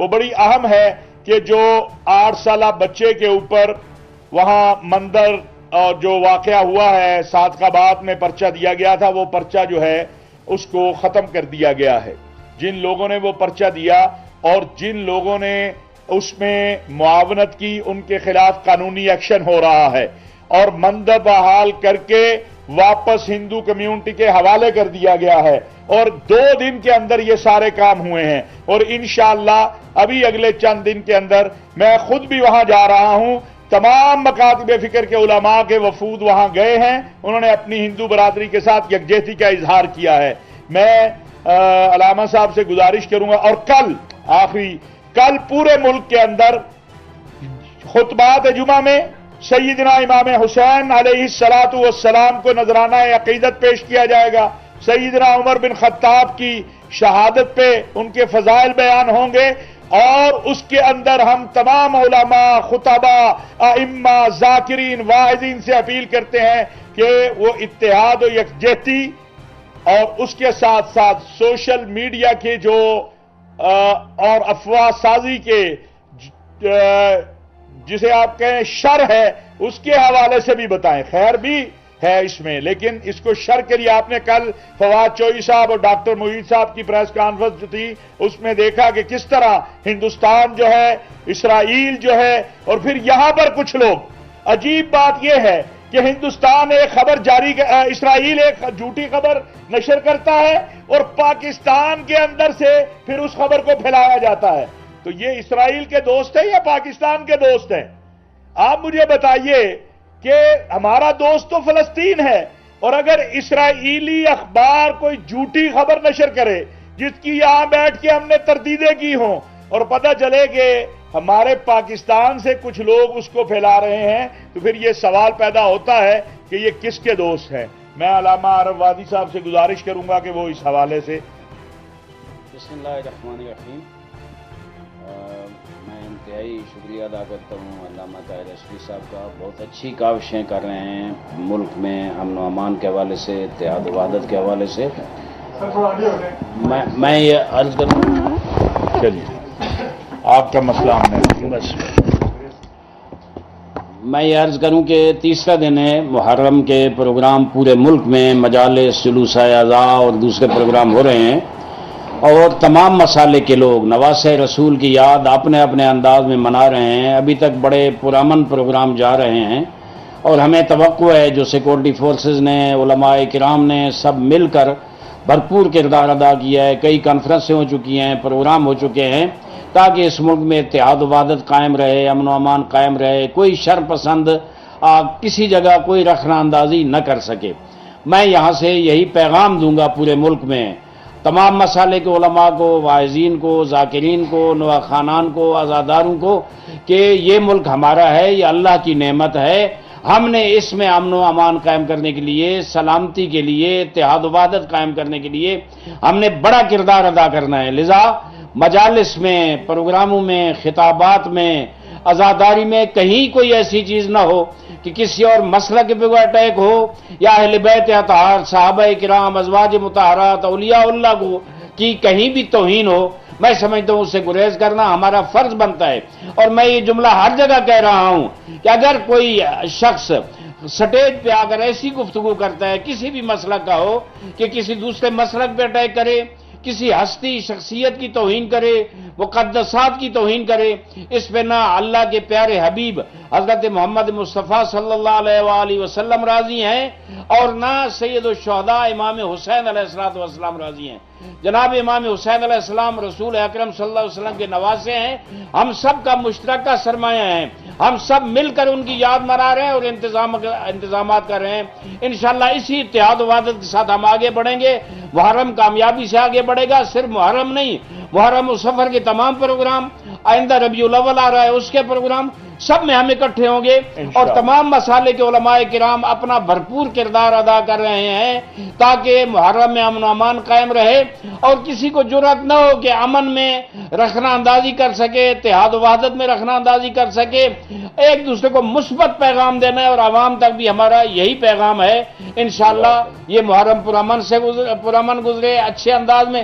وہ بڑی اہم ہے کہ جو 8 سالہ بچے کے اوپر وہاں مندر اور جو واقعہ ہوا ہے صادقاباد میں پرچہ دیا گیا تھا، وہ پرچہ جو ہے اس کو ختم کر دیا گیا ہے۔ جن لوگوں نے وہ پرچہ دیا اور جن لوگوں نے اس میں معاونت کی، ان کے خلاف قانونی ایکشن ہو رہا ہے، اور مندر بحال کر کے واپس ہندو کمیونٹی کے حوالے کر دیا گیا ہے، اور 2 دن کے اندر یہ سارے کام ہوئے ہیں، اور انشاءاللہ ابھی اگلے چند دن کے اندر میں خود بھی وہاں جا رہا ہوں۔ تمام مکاتب فکر کے علماء کے وفود وہاں گئے ہیں، انہوں نے اپنی ہندو برادری کے ساتھ یکجہتی کا اظہار کیا ہے۔ میں علامہ صاحب سے گزارش کروں گا، اور کل پورے ملک کے اندر خطبات جمعہ میں سیدنا امام حسین علیہ الصلوۃ والسلام کو نذرانہ عقیدت پیش کیا جائے گا، سیدنا عمر بن خطاب کی شہادت پہ ان کے فضائل بیان ہوں گے، اور اس کے اندر ہم تمام علماء، خطبا، ائمہ، ذاکرین، واعظین سے اپیل کرتے ہیں کہ وہ اتحاد و یکجہتی اور اس کے ساتھ ساتھ سوشل میڈیا کے جو اور افواہ سازی کے جسے آپ کہیں شر ہے، اس کے حوالے سے بھی بتائیں۔ خیر بھی ہے اس میں، لیکن اس کو شر کے لیے آپ نے کل فواد چوئی صاحب اور ڈاکٹر معید صاحب کی پریس کانفرنس جو تھی، اس میں دیکھا کہ کس طرح ہندوستان جو ہے، اسرائیل جو ہے، اور پھر یہاں پر کچھ لوگ، عجیب بات یہ ہے کہ ہندوستان ایک خبر اسرائیل ایک جھوٹی خبر نشر کرتا ہے، اور پاکستان کے اندر سے پھر اس خبر کو پھیلایا جاتا ہے۔ تو یہ اسرائیل کے دوست ہیں یا پاکستان کے دوست ہیں؟ آپ مجھے بتائیے کہ ہمارا دوست تو فلسطین ہے، اور اگر اسرائیلی اخبار کوئی جھوٹی خبر نشر کرے جس کی یہاں بیٹھ کے ہم نے تردیدیں کی ہوں، اور پتہ چلے کہ ہمارے پاکستان سے کچھ لوگ اس کو پھیلا رہے ہیں، تو پھر یہ سوال پیدا ہوتا ہے کہ یہ کس کے دوست ہیں۔ میں علامہ عارف وادی صاحب سے گزارش کروں گا کہ وہ اس حوالے سے۔ بسم اللہ الرحمن الرحیم۔ میں انتہائی شکریہ ادا کرتا ہوں علامہ طاہر اشرفی صاحب کا، بہت اچھی کاوشیں کر رہے ہیں ملک میں امن و امان کے حوالے سے، اتحاد و وحدت کے حوالے سے۔ میں یہ عرض کروں، چلیے آپ کا مسئلہ ہم نے بس میں یہ عرض کروں کہ تیسرا دن ہے محرم کے پروگرام پورے ملک میں مجالس، جلوس اعضاء اور دوسرے پروگرام ہو رہے ہیں، اور تمام مسالے کے لوگ نواسہ رسول کی یاد اپنے اپنے انداز میں منا رہے ہیں۔ ابھی تک بڑے پرامن پروگرام جا رہے ہیں، اور ہمیں توقع ہے جو سیکورٹی فورسز نے، علماء کرام نے سب مل کر بھرپور کردار ادا کیا ہے۔ کئی کانفرنسیں ہو چکی ہیں، پروگرام ہو چکے ہیں، تاکہ اس ملک میں اتحاد و وحدت قائم رہے، امن و امان قائم رہے، کوئی شر پسند کسی جگہ کوئی رخنہ اندازی نہ کر سکے۔ میں یہاں سے یہی پیغام دوں گا پورے ملک میں تمام مسالے کے علماء کو، واعظین کو، ذاکرین کو، نوا خانان کو، عزاداروں کو، کہ یہ ملک ہمارا ہے، یہ اللہ کی نعمت ہے۔ ہم نے اس میں امن و امان قائم کرنے کے لیے، سلامتی کے لیے، اتحاد و وحدت قائم کرنے کے لیے ہم نے بڑا کردار ادا کرنا ہے۔ لذا مجالس میں، پروگراموں میں، خطابات میں، عزاداری میں کہیں کوئی ایسی چیز نہ ہو کہ کسی اور مسلک پہ کوئی اٹیک ہو، یا اہل بیت اطہار، صحابہ کرام، ازواج مطہرات، اولیاء اللہ کو کی کہیں بھی توہین ہو۔ میں سمجھتا ہوں اس سے گریز کرنا ہمارا فرض بنتا ہے، اور میں یہ جملہ ہر جگہ کہہ رہا ہوں کہ اگر کوئی شخص سٹیج پہ آ کر ایسی گفتگو کرتا ہے کسی بھی مسلک کا ہو کہ کسی دوسرے مسلک پہ اٹیک کرے، کسی ہستی شخصیت کی توہین کرے، مقدسات کی توہین کرے، اس پہ نہ اللہ کے پیارے حبیب حضرت محمد مصطفیٰ صلی اللہ علیہ وآلہ وسلم راضی ہیں، اور نہ سید الشہداء امام حسین علیہ السلام راضی ہیں۔ جناب امام حسین علیہ السلام رسول اکرم صلی اللہ علیہ وسلم کے نواسے ہیں، ہم سب کا مشترکہ سرمایہ ہیں، ہم سب مل کر ان کی یاد منا رہے ہیں اور انتظامات کر رہے ہیں۔ انشاءاللہ اسی اتحاد و وحدت کے ساتھ ہم آگے بڑھیں گے، محرم کامیابی سے آگے بڑھے گا۔ صرف محرم نہیں، محرم و سفر کے تمام پروگرام، آئندہ ربیع الاول آ رہا ہے اس کے پروگرام، سب میں ہم اکٹھے ہوں گے، اور تمام مسالے کے علماء کرام اپنا بھرپور کردار ادا کر رہے ہیں تاکہ محرم میں امن و امان قائم رہے، اور کسی کو جرأت نہ ہو کہ امن میں رخنہ اندازی کر سکے، اتحاد و وحدت میں رخنہ اندازی کر سکے۔ ایک دوسرے کو مثبت پیغام دینا ہے، اور عوام تک بھی ہمارا یہی پیغام ہے۔ انشاءاللہ یہ محرم پرامن گزرے، اچھے انداز میں،